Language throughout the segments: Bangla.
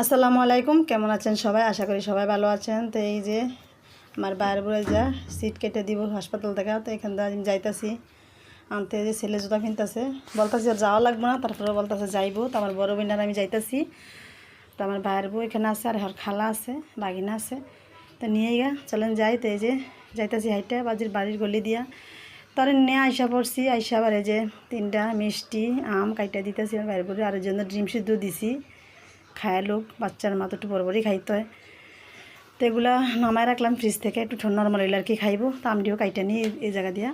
আসসালামু আলাইকুম, কেমন আছেন সবাই? আশা করি সবাই ভালো আছেন। তো এই যে আমার বাইরে বলে যা সিট কেটে দিব হাসপাতাল থেকে, তো এখান থেকে আমি যাইতাছি আনতে। যে ছেলে জুতা কিনতেছে, বলতেছি আর যাওয়া লাগবে না, তারপরে বলতেছে যাইবো। তো আমার বড় বোনের আমি যাইতাছি। তো আমার ভাইয়ের বউ এখানে আছে, আর খালা আছে, বাগিনা আছে। তো নিয়ে গা চলেন যাই। তো এই যে যাইতাছি হাইটা বাড়ির গলি দিয়া। তার নিয়ে আইসা পড়ছি, আইসা আবার এই যে 3টা মিষ্টি আম কাইটা দিতেছি আমার ভাইয়ের বউরে, আর জন্য ডিম সিদ্ধ দিছি। খায় লোক, বাচ্চার মা তো একটু বড় বড়ই খাইতে হয়। তো এগুলা নামায় রাখলাম ফ্রিজ থেকে, একটু নর্মাল হইলে আর কি খাইবো। তো আমটিও কাইটা নিই এই জায়গা দিয়া।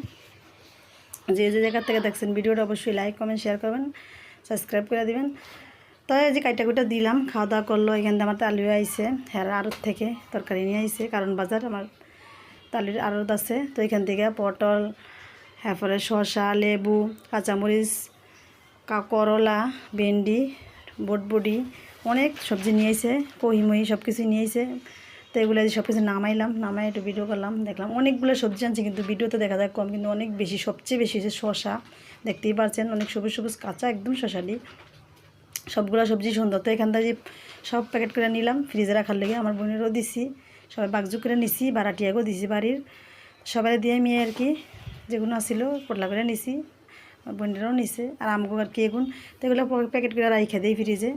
যে জায়গা থেকে দেখছেন ভিডিওটা অবশ্যই লাইক কমেন্ট শেয়ার করবেন, সাবস্ক্রাইব করে দিবেন। তো এই যে কাইটা কুইটা দিলাম, খাওয়া দাওয়া করলো। এখান থেকে আমার তালু আইসে, হ্যাঁ আড়ত থেকে তরকারি নিয়ে আইসে, কারণ বাজার আমার তালির আড়ত আছে। তো এখান থেকে পটল, তারপরে শসা, লেবু, কাঁচামরিচ, করলা, ভেন্ডি, বটবডি, অনেক সবজি নিয়েছে, কহিমহি সব কিছু নিয়েছে। তো এগুলো সব কিছু নামাই একটু ভিডিও করলাম, দেখলাম অনেকগুলো সবজি আনছে, কিন্তু ভিডিওতে দেখা যায় কম, কিন্তু অনেক বেশি, সবচেয়ে বেশি হচ্ছে শসা। দেখতেই পাচ্ছেন অনেক সবুজ সবুজ কাঁচা, একদম শসালি। সবগুলো সবজি সুন্দর। তো এখান থেকে সব প্যাকেট করে নিলাম ফ্রিজে রাখার লেগে। আমার বোনেরও দিছি, সবাই বাগজু করে নিছি, বারাটিয়াকেও দিছি বাড়ির সবাই দিয়ে মেয়ে আর কি, যেগুলো আসিল পটলা করে নিছি, বোনেরাও নিছে, আর আমগো আর কি এগুন। তো এগুলো প্যাকেট করে রাইখে দিই ফ্রিজে।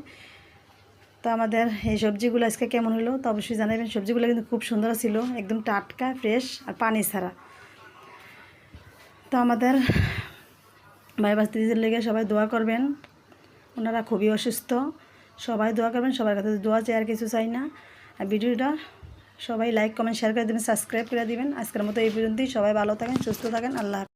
তো আমাদের এই সবজিগুলো আজকে কেমন হলো তো অবশ্যই জানাবেন। সবজিগুলো কিন্তু খুব সুন্দর ছিল, একদম টাটকা ফ্রেশ আর পানি ছাড়া। তো আমাদের ভাই ভাস্তিদের লেগে সবাই দোয়া করবেন, ওনারা খুবই অসুস্থ। সবাই দোয়া করবেন, সবার কাছে দোয়া চাই, আর কিছু চাই না। আর ভিডিওটা সবাই লাইক কমেন্ট শেয়ার করে দেবেন, সাবস্ক্রাইব করে দিবেন। আজকের মতো এই পর্যন্তই। সবাই ভালো থাকেন, সুস্থ থাকেন, আল্লাহ।